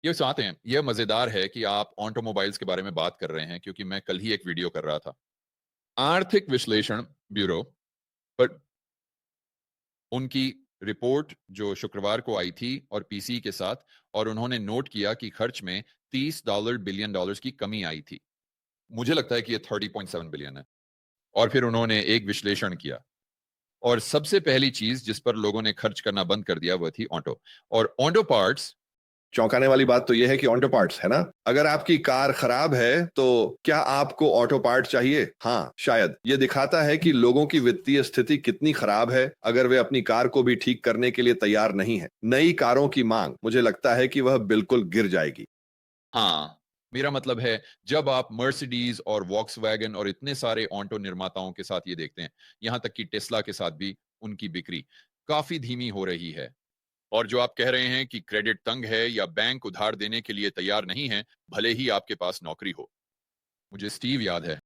ये साथ हैं, ये मज़ेदार है कि आप ऑटोमोबाइल्स के बारे में बात कर रहे हैं क्योंकि मैं कल ही एक वीडियो कर रहा था। आर्थिक विश्लेषण ब्यूरो पर उनकी रिपोर्ट जो शुक्रवार को आई थी और पीसी के साथ, और उन्होंने नोट किया कि खर्च में $30 बिलियन की कमी आई थी। मुझे लगता है कि ये 30.7 बिलियन है। और फिर उन्होंने एक विश्लेषण किया और सबसे पहली चीज़ जिस पर लोगों ने खर्च करना बंद कर दिया वो थी ऑटो। और ऑटो पार्ट्स। चौंकाने वाली बात तो यह है कि ऑटो पार्ट्स है ना। अगर आपकी कार खराब है तो क्या आपको ऑटो पार्ट चाहिए? हाँ, शायद। ये दिखाता है कि लोगों की वित्तीय स्थिति कितनी खराब है अगर वे अपनी कार को भी ठीक करने के लिए तैयार नहीं है। नई कारों की मांग, मुझे लगता है कि वह बिल्कुल गिर जाएगी। हाँ, मेरा मतलब है जब आप मर्सिडीज और वॉक्सवैगन और इतने सारे ऑटो निर्माताओं के साथ ये देखते हैं, यहां तक कि टेस्ला के साथ भी उनकी बिक्री काफी धीमी हो रही है। और जो आप कह रहे हैं कि क्रेडिट तंग है या बैंक उधार देने के लिए तैयार नहीं है, भले ही आपके पास नौकरी हो। मुझे स्टीव याद है,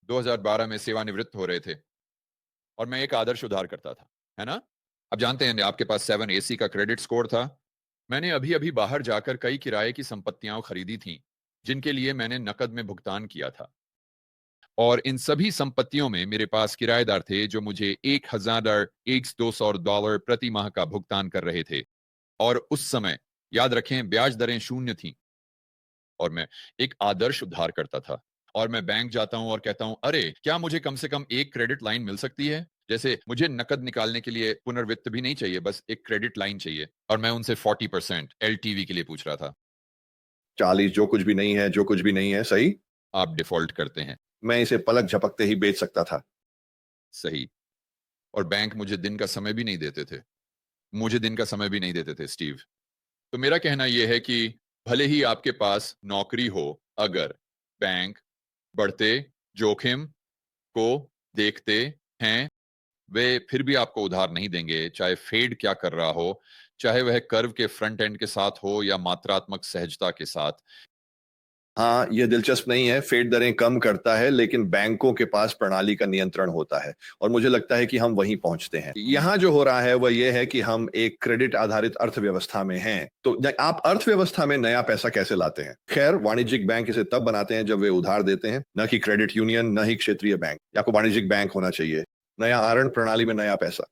2012 में सेवानिवृत्त हो रहे थे और मैं एक आदर्श उधार करता था, है ना? अब जानते हैं आपके पास 7 AC का क्रेडिट स्कोर था। मैंने अभी अभी बाहर जाकर कई किराए की संपत्तियां खरीदी थीं, जिनके लिए मैंने नकद में भुगतान किया था। और इन सभी संपत्तियों में मेरे पास किराएदार थे जो मुझे $1,200 प्रति माह का भुगतान कर रहे थे। और उस समय, याद रखें, ब्याज दरें शून्य थीं। और मैं एक आदर्श उधार करता था। और मैं बैंक जाता हूं और कहता हूं, अरे क्या मुझे कम से कम एक क्रेडिट लाइन मिल सकती है? जैसे मुझे नकद निकालने के लिए पुनर्वित्त भी नहीं चाहिए, बस एक क्रेडिट लाइन चाहिए। और मैं उनसे 40% एलटीवी के लिए पूछ रहा था। 40 जो कुछ भी नहीं है, जो कुछ भी नहीं है, सही? आप डिफॉल्ट करते हैं। मैं इसे पलक झपकते ही बेच सकता था। सही। और बैंक मुझे दिन का समय भी नहीं देते थे। मुझे दिन का समय भी नहीं देते थे, स्टीव। तो मेरा कहना यह है कि भले ही आपके पास नौकरी हो, अगर बैंक बढ़ते जोखिम को देखते हैं, वे फिर भी आपको उधार नहीं देंगे, चाहे फेड क्या कर रहा हो, चाहे वह कर्व के फ्रंट एंड के साथ हो या मात्रात्मक सहजता के साथ। हाँ, ये दिलचस्प नहीं है, फेड दरें कम करता है, लेकिन बैंकों के पास प्रणाली का नियंत्रण होता है और मुझे लगता है कि हम वहीं पहुंचते हैं। यहाँ जो हो रहा है वह ये है कि हम एक क्रेडिट आधारित अर्थव्यवस्था में हैं। तो आप अर्थव्यवस्था में नया पैसा कैसे लाते हैं? खैर, वाणिज्यिक बैंक इसे तब बनाते हैं जब वे उधार देते हैं, न कि क्रेडिट यूनियन, न ही क्षेत्रीय बैंक। आपको वाणिज्यिक बैंक होना चाहिए। नया आहरण प्रणाली में नया पैसा।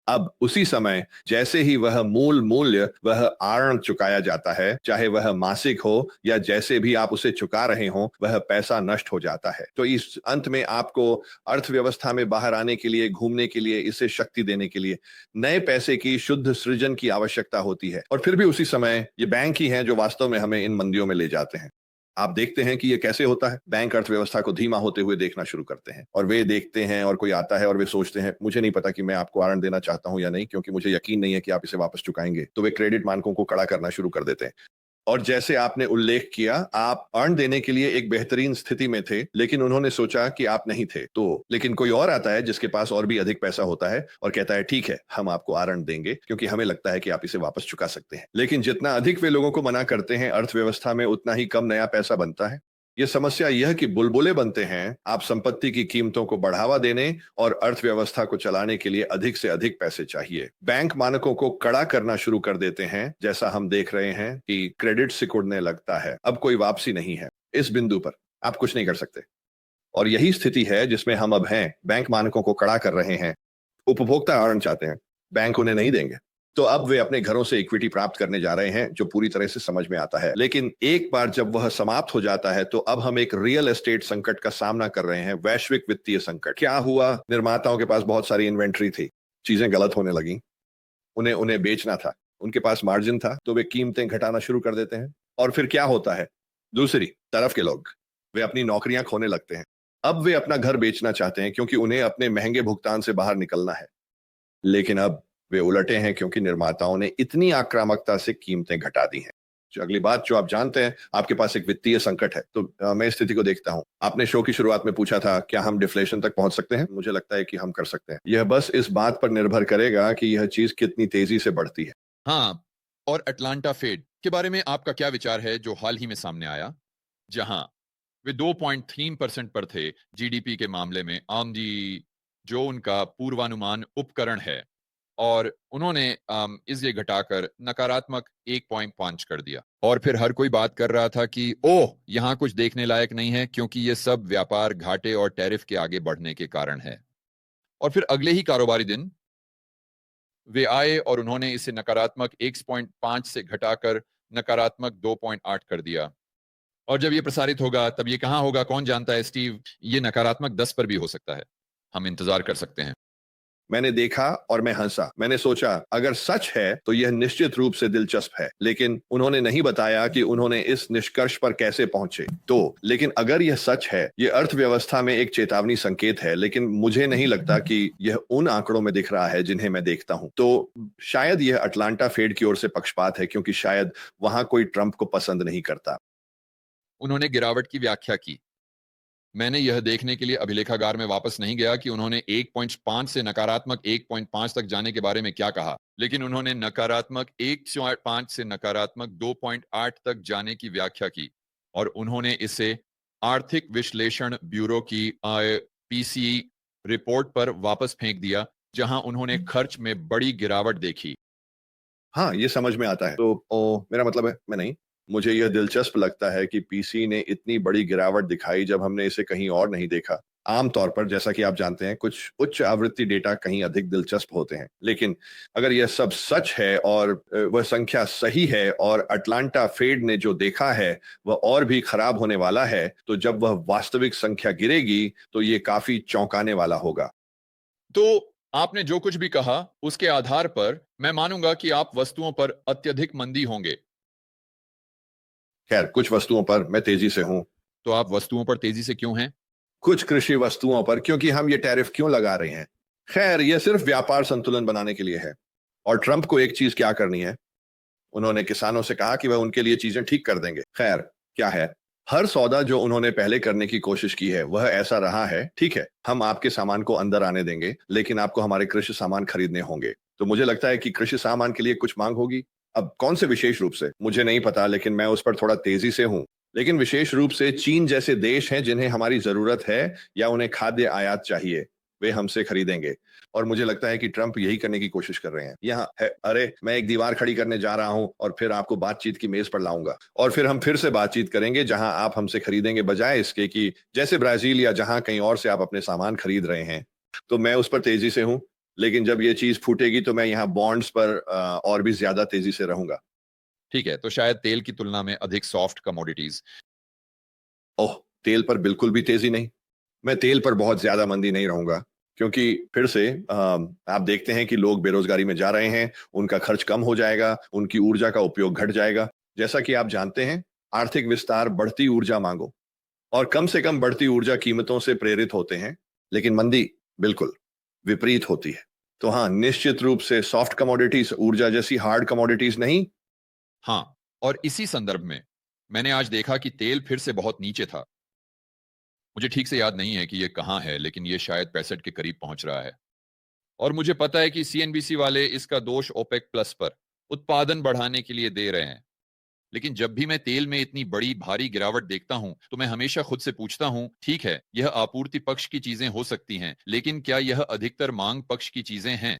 अब उसी समय जैसे ही वह मूल मूल्य वह आरण चुकाया जाता है, चाहे वह मासिक हो या जैसे भी आप उसे चुका रहे हो, वह पैसा नष्ट हो जाता है। तो इस अंत में आपको अर्थव्यवस्था में बाहर आने के लिए, घूमने के लिए, इसे शक्ति देने के लिए नए पैसे की शुद्ध सृजन की आवश्यकता होती है। और फिर भी उसी समय ये बैंक ही हैं जो वास्तव में हमें इन मंदियों में ले जाते हैं। आप देखते हैं कि ये कैसे होता है। बैंक अर्थव्यवस्था को धीमा होते हुए देखना शुरू करते हैं और वे देखते हैं और कोई आता है और वे सोचते हैं, मुझे नहीं पता कि मैं आपको आरण देना चाहता हूं या नहीं, क्योंकि मुझे यकीन नहीं है कि आप इसे वापस चुकाएंगे। तो वे क्रेडिट मानकों को कड़ा करना शुरू कर देते हैं। और जैसे आपने उल्लेख किया, आप अर्न देने के लिए एक बेहतरीन स्थिति में थे, लेकिन उन्होंने सोचा कि आप नहीं थे। तो लेकिन कोई और आता है जिसके पास और भी अधिक पैसा होता है और कहता है, ठीक है, हम आपको आरण देंगे क्योंकि हमें लगता है कि आप इसे वापस चुका सकते हैं। लेकिन जितना अधिक वे लोगों को मना करते हैं, अर्थव्यवस्था में उतना ही कम नया पैसा बनता है। ये समस्या यह कि बुलबुले बनते हैं। आप संपत्ति की कीमतों को बढ़ावा देने और अर्थव्यवस्था को चलाने के लिए अधिक से अधिक पैसे चाहिए। बैंक मानकों को कड़ा करना शुरू कर देते हैं, जैसा हम देख रहे हैं कि क्रेडिट सिकुड़ने लगता है। अब कोई वापसी नहीं है। इस बिंदु पर आप कुछ नहीं कर सकते। और यही स्थिति है जिसमें हम अब हैं। बैंक मानकों को कड़ा कर रहे हैं। उपभोक्ता आरण चाहते हैं। बैंक उन्हें नहीं देंगे। तो अब वे अपने घरों से इक्विटी प्राप्त करने जा रहे हैं, जो पूरी तरह से समझ में आता है। लेकिन एक बार जब वह समाप्त हो जाता है, तो अब हम एक रियल एस्टेट संकट का सामना कर रहे हैं, वैश्विक वित्तीय संकट। क्या हुआ? निर्माताओं के पास बहुत सारी इन्वेंट्री थी। चीजें गलत होने लगी। उन्हें उन्हें बेचना था। उनके पास मार्जिन था, तो वे कीमतें घटाना शुरू कर देते हैं। और फिर क्या होता है? दूसरी तरफ के लोग, वे अपनी नौकरियां खोने लगते हैं। अब वे अपना घर बेचना चाहते हैं क्योंकि उन्हें अपने महंगे भुगतान से बाहर निकलना है। लेकिन अब वे उलटे हैं क्योंकि निर्माताओं ने इतनी आक्रामकता से कीमतें घटा दी हैं। जो अगली बात जो आप जानते हैं, आपके पास एक वित्तीय संकट है। तो मैं इस स्थिति को देखता हूं। आपने शो की शुरुआत में पूछा था, क्या हम डिफ्लेशन तक पहुंच सकते हैं? मुझे लगता है कि हम कर सकते हैं। यह बस इस बात पर निर्भर करेगा कि यह चीज कितनी तेजी से बढ़ती है। हाँ। और अटलांटा फेड के बारे में आपका क्या विचार है, जो हाल ही में सामने आया, जहां वे 2.3% पर थे जीडीपी के मामले में, आमदी जो उनका पूर्वानुमान उपकरण है। और उन्होंने इसे घटाकर नकारात्मक 1.5 कर दिया। और फिर हर कोई बात कर रहा था कि ओह, यहां कुछ देखने लायक नहीं है क्योंकि ये सब व्यापार घाटे और टैरिफ के आगे बढ़ने के कारण है। और फिर अगले ही कारोबारी दिन वे आए और उन्होंने इसे नकारात्मक 1.5 से घटाकर नकारात्मक 2.8 कर दिया। और जब ये प्रसारित होगा तब ये कहां होगा, कौन जानता है स्टीव? ये नकारात्मक 10 पर भी हो सकता है। हम इंतजार कर सकते हैं। मैंने देखा और मैं हंसा। मैंने सोचा अगर सच है तो यह निश्चित रूप से दिलचस्प है, लेकिन उन्होंने नहीं बताया कि उन्होंने इस निष्कर्ष पर कैसे पहुंचे। तो लेकिन अगर यह सच है, यह अर्थव्यवस्था में एक चेतावनी संकेत है, लेकिन मुझे नहीं लगता कि यह उन आंकड़ों में दिख रहा है जिन्हें मैं देखता हूं। तो शायद यह अटलांटा फेड की ओर से पक्षपात है, क्योंकि शायद वहां कोई ट्रंप को पसंद नहीं करता। उन्होंने गिरावट की व्याख्या की। मैंने यह देखने के लिए अभिलेखागार में वापस नहीं गया कि उन्होंने 1.5 से नकारात्मक 1.5 तक जाने के बारे में क्या कहा, लेकिन उन्होंने नकारात्मक 1.5 से नकारात्मक 2.8 तक जाने की व्याख्या की। और उन्होंने इसे आर्थिक विश्लेषण ब्यूरो की पीसी रिपोर्ट पर वापस फेंक दिया, जहां उन्होंने खर्च में बड़ी गिरावट देखी। हाँ, ये समझ में आता है। तो मेरा मतलब है मैं नहीं, मुझे यह दिलचस्प लगता है कि पीसी ने इतनी बड़ी गिरावट दिखाई जब हमने इसे कहीं और नहीं देखा। आमतौर पर जैसा कि आप जानते हैं, कुछ उच्च आवृत्ति डेटा कहीं अधिक दिलचस्प होते हैं। लेकिन अगर यह सब सच है और वह संख्या सही है और अटलांटा फेड ने जो देखा है वह और भी खराब होने वाला है, तो जब वह वास्तविक संख्या गिरेगी तो ये काफी चौंकाने वाला होगा। तो आपने जो कुछ भी कहा उसके आधार पर मैं मानूंगा कि आप वस्तुओं पर अत्यधिक मंदी होंगे। खैर, कुछ वस्तुओं पर मैं तेजी से हूं। तो आप वस्तुओं पर तेजी से क्यों हैं? कुछ कृषि वस्तुओं पर, क्योंकि हम ये टैरिफ क्यों लगा रहे हैं? खैर, यह सिर्फ व्यापार संतुलन बनाने के लिए है। और ट्रंप को एक चीज क्या करनी है? उन्होंने किसानों से कहा कि वह उनके लिए चीजें ठीक कर देंगे। खैर, क्या है? हर सौदा जो उन्होंने पहले करने की कोशिश की है वह ऐसा रहा है, ठीक है, हम आपके सामान को अंदर आने देंगे, लेकिन आपको हमारे कृषि सामान खरीदने होंगे। तो मुझे लगता है कि कृषि सामान के लिए कुछ मांग होगी। अब कौन से विशेष रूप से मुझे नहीं पता, लेकिन मैं उस पर थोड़ा तेजी से हूं। लेकिन विशेष रूप से चीन जैसे देश हैं जिन्हें हमारी जरूरत है या उन्हें खाद्य आयात चाहिए, वे हमसे खरीदेंगे। और मुझे लगता है कि ट्रंप यही करने की कोशिश कर रहे हैं। यहाँ है, अरे मैं एक दीवार खड़ी करने जा रहा हूं और फिर आपको बातचीत की मेज पर लाऊंगा और फिर हम फिर से बातचीत करेंगे जहां आप हमसे खरीदेंगे, बजाय इसके कि जैसे ब्राजील या जहां कहीं और से आप अपने सामान खरीद रहे हैं। तो मैं उस पर तेजी से हूं, लेकिन जब ये चीज फूटेगी तो मैं यहाँ बॉन्ड्स पर और भी ज्यादा तेजी से रहूंगा। ठीक है, तो शायद तेल की तुलना में अधिक सॉफ्ट कमोडिटीज। ओह, तेल पर बिल्कुल भी तेजी नहीं। मैं तेल पर बहुत ज्यादा मंदी नहीं रहूंगा, क्योंकि फिर से आप देखते हैं कि लोग बेरोजगारी में जा रहे हैं, उनका खर्च कम हो जाएगा, उनकी ऊर्जा का उपयोग घट जाएगा। जैसा कि आप जानते हैं, आर्थिक विस्तार बढ़ती ऊर्जा मांगो और कम से कम बढ़ती ऊर्जा कीमतों से प्रेरित होते हैं, लेकिन मंदी बिल्कुल विपरीत होती है। तो हाँ, निश्चित रूप से सॉफ्ट कमोडिटीज ऊर्जा जैसी हार्ड कमोडिटीज नहीं। हाँ, और इसी संदर्भ में मैंने आज देखा कि तेल फिर से बहुत नीचे था। मुझे ठीक से याद नहीं है कि ये कहाँ है, लेकिन ये शायद 65 के करीब पहुंच रहा है। और मुझे पता है कि सीएनबीसी वाले इसका दोष ओपेक प्लस पर उत्पादन बढ़ाने के लिए दे रहे हैं। लेकिन जब भी मैं तेल में इतनी बड़ी भारी गिरावट देखता हूं, तो मैं हमेशा खुद से पूछता हूं, ठीक है, यह आपूर्ति पक्ष की चीजें हो सकती हैं, लेकिन क्या यह अधिकतर मांग पक्ष की चीजें हैं?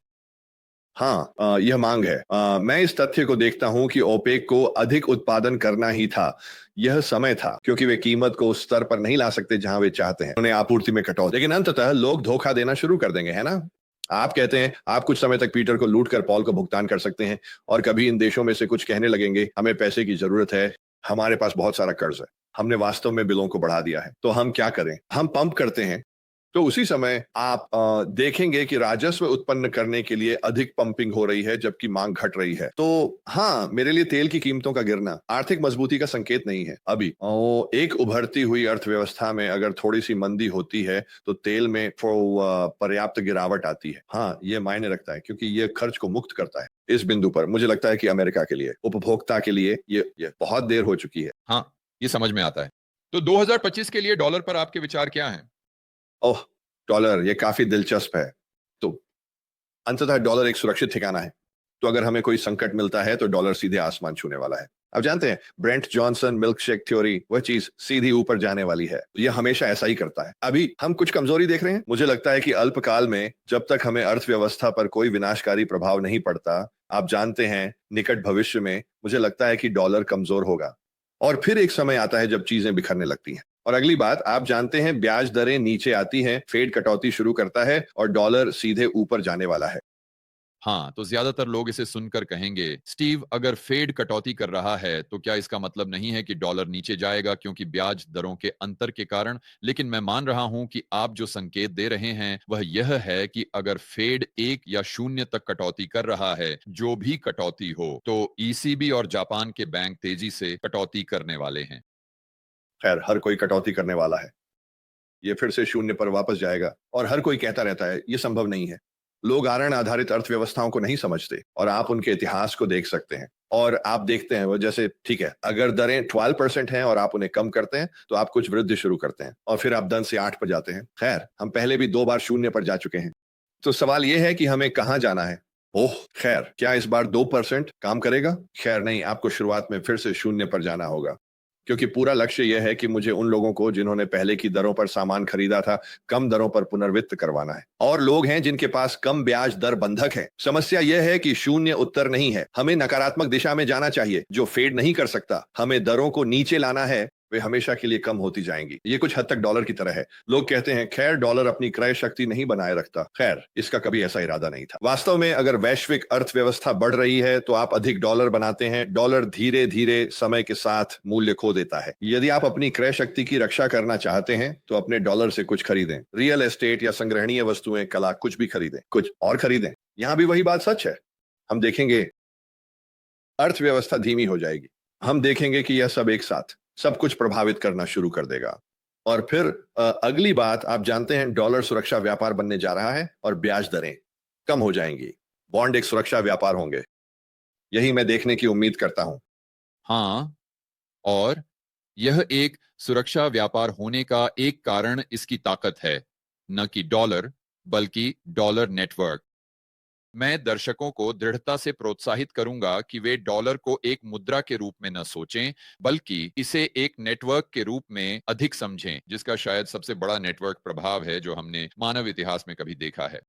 हाँ, यह मांग है। मैं इस तथ्य को देखता हूं कि ओपेक को अधिक उत्पादन करना ही था। यह समय था, क्योंकि वे कीमत को उस स्तर पर नहीं ला सकते जहां वे चाहते हैं। उन्हें आपूर्ति में कटौती, लेकिन अंततः लोग धोखा देना शुरू कर देंगे, है ना? आप कहते हैं आप कुछ समय तक पीटर को लूट कर पॉल को भुगतान कर सकते हैं, और कभी इन देशों में से कुछ कहने लगेंगे हमें पैसे की जरूरत है, हमारे पास बहुत सारा कर्ज है, हमने वास्तव में बिलों को बढ़ा दिया है, तो हम क्या करें? हम पंप करते हैं। तो उसी समय आप देखेंगे कि राजस्व उत्पन्न करने के लिए अधिक पंपिंग हो रही है, जबकि मांग घट रही है। तो हाँ, मेरे लिए तेल की कीमतों का गिरना आर्थिक मजबूती का संकेत नहीं है अभी। एक उभरती हुई अर्थव्यवस्था में अगर थोड़ी सी मंदी होती है तो तेल में पर्याप्त गिरावट आती है। हाँ, ये मायने रखता है, क्योंकि ये खर्च को मुक्त करता है। इस बिंदु पर मुझे लगता है कि अमेरिका के लिए, उपभोक्ता के लिए ये बहुत देर हो चुकी है। हाँ, ये समझ में आता है। तो 2025 के लिए डॉलर पर आपके विचार क्या हैं? ओह, डॉलर, ये काफी दिलचस्प है। तो अंततः डॉलर एक सुरक्षित ठिकाना है। तो अगर हमें कोई संकट मिलता है तो डॉलर सीधे आसमान छूने वाला है। आप जानते हैं Brent Johnson milk shake theory, वह चीज सीधी ऊपर जाने वाली है। यह हमेशा ऐसा ही करता है। अभी हम कुछ कमजोरी देख रहे हैं। मुझे लगता है कि अल्पकाल में जब तक हमें अर्थव्यवस्था पर कोई विनाशकारी प्रभाव नहीं पड़ता, आप जानते हैं निकट भविष्य में मुझे लगता है कि डॉलर कमजोर होगा और फिर एक समय आता है जब चीजें बिखरने लगती हैं। और अगली बात, आप जानते हैं ब्याज दरें नीचे आती हैं, फेड कटौती शुरू करता है और डॉलर सीधे ऊपर जाने वाला है। हाँ, तो ज्यादातर लोग इसे सुनकर कहेंगे, स्टीव, अगर फेड कटौती कर रहा है तो क्या इसका मतलब नहीं है कि डॉलर नीचे जाएगा क्योंकि ब्याज दरों के अंतर के कारण? लेकिन मैं मान रहा हूं कि आप जो संकेत दे रहे हैं वह यह है कि अगर फेड 1 या 0 तक कटौती कर रहा है, जो भी कटौती हो, तो ईसीबी और जापान के बैंक तेजी से कटौती करने वाले हैं। खैर, हर कोई कटौती करने वाला है। ये फिर से शून्य पर वापस जाएगा और हर कोई कहता रहता है ये संभव नहीं है। लोग आरण आधारित अर्थव्यवस्थाओं को नहीं समझते और आप उनके इतिहास को देख सकते हैं और आप देखते हैं वो जैसे ठीक है, अगर दरें 12% हैं और आप उन्हें कम करते हैं तो आप कुछ वृद्धि शुरू करते हैं और फिर आप 10 से 8 पर जाते हैं। खैर, हम पहले भी 2 बार शून्य पर जा चुके हैं। तो सवाल यह है कि हमें कहां जाना है। ओह खैर, क्या इस बार 2% काम करेगा? खैर नहीं, आपको शुरुआत में फिर से शून्य पर जाना होगा क्योंकि पूरा लक्ष्य यह है कि मुझे उन लोगों को जिन्होंने पहले की दरों पर सामान खरीदा था कम दरों पर पुनर्वित्त करवाना है। और लोग हैं जिनके पास कम ब्याज दर बंधक है। समस्या यह है कि शून्य उत्तर नहीं है। हमें नकारात्मक दिशा में जाना चाहिए जो फेड नहीं कर सकता। हमें दरों को नीचे लाना है, वे हमेशा के लिए कम होती जाएंगी। ये कुछ हद तक डॉलर की तरह है। लोग कहते हैं खैर डॉलर अपनी क्रय शक्ति नहीं बनाए रखता। खैर, इसका कभी ऐसा इरादा नहीं था। वास्तव में अगर वैश्विक अर्थव्यवस्था बढ़ रही है तो आप अधिक डॉलर बनाते हैं। डॉलर धीरे धीरे समय के साथ मूल्य खो देता है। यदि आप अपनी क्रय शक्ति की रक्षा करना चाहते हैं तो अपने डॉलर से कुछ खरीदें। रियल एस्टेट या संग्रहणीय वस्तुएं, कला, कुछ भी खरीदें, कुछ और खरीदें। यहां भी वही बात सच है। हम देखेंगे अर्थव्यवस्था धीमी हो जाएगी। हम देखेंगे कि यह सब एक साथ सब कुछ प्रभावित करना शुरू कर देगा। और फिर अगली बात, आप जानते हैं डॉलर सुरक्षा व्यापार बनने जा रहा है और ब्याज दरें कम हो जाएंगी। बॉन्ड एक सुरक्षा व्यापार होंगे। यही मैं देखने की उम्मीद करता हूं। हाँ, और यह एक सुरक्षा व्यापार होने का एक कारण इसकी ताकत है, न कि डॉलर, बल्कि डॉलर नेटवर्क। मैं दर्शकों को दृढ़ता से प्रोत्साहित करूंगा कि वे डॉलर को एक मुद्रा के रूप में न सोचें, बल्कि इसे एक नेटवर्क के रूप में अधिक समझें, जिसका शायद सबसे बड़ा नेटवर्क प्रभाव है जो हमने मानव इतिहास में कभी देखा है।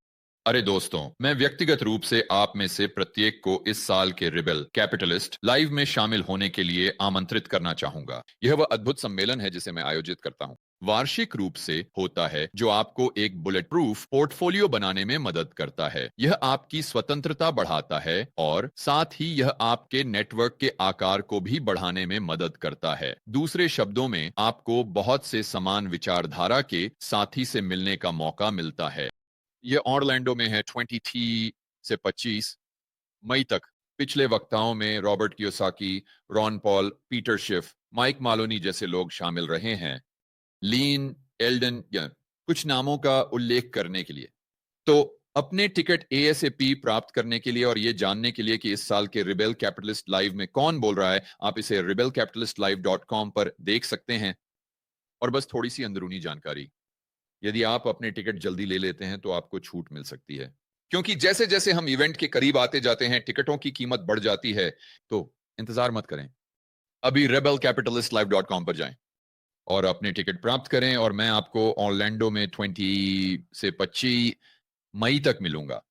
अरे दोस्तों, मैं व्यक्तिगत रूप से आप में से प्रत्येक को इस साल के रिबेल कैपिटलिस्ट लाइव में शामिल होने के लिए आमंत्रित करना चाहूंगा। यह वह अद्भुत सम्मेलन है जिसे मैं आयोजित करता हूं। वार्षिक रूप से होता है, जो आपको एक बुलेट प्रूफ पोर्टफोलियो बनाने में मदद करता है। यह आपकी स्वतंत्रता बढ़ाता है और साथ ही यह आपके नेटवर्क के आकार को भी बढ़ाने में मदद करता है। दूसरे शब्दों में, आपको बहुत से समान विचारधारा के साथी से मिलने का मौका मिलता है। यह ऑरलैंडो में है 20 से 25 मई तक। पिछले वक्ताओं में Robert Kiyosaki, Ron Paul, Peter Schiff, Mike Maloney जैसे लोग शामिल रहे हैं। लीन, एल्डन या कुछ नामों का उल्लेख करने के लिए। तो अपने टिकट एएसएपी प्राप्त करने के लिए और यह जानने के लिए कि इस साल के रिबेल कैपिटलिस्ट लाइव में कौन बोल रहा है, आप इसे rebelcapitalistlive.com पर देख सकते हैं। और बस थोड़ी सी अंदरूनी जानकारी, यदि आप अपने टिकट जल्दी ले लेते हैं तो आपको छूट मिल सकती है, क्योंकि जैसे जैसे हम इवेंट के करीब आते जाते हैं टिकटों की कीमत बढ़ जाती है। तो इंतजार मत करें, अभी rebelcapitalistlive.com पर जाएं और अपने टिकट प्राप्त करें और मैं आपको ऑरलैंडो में 20 से 25 मई तक मिलूंगा।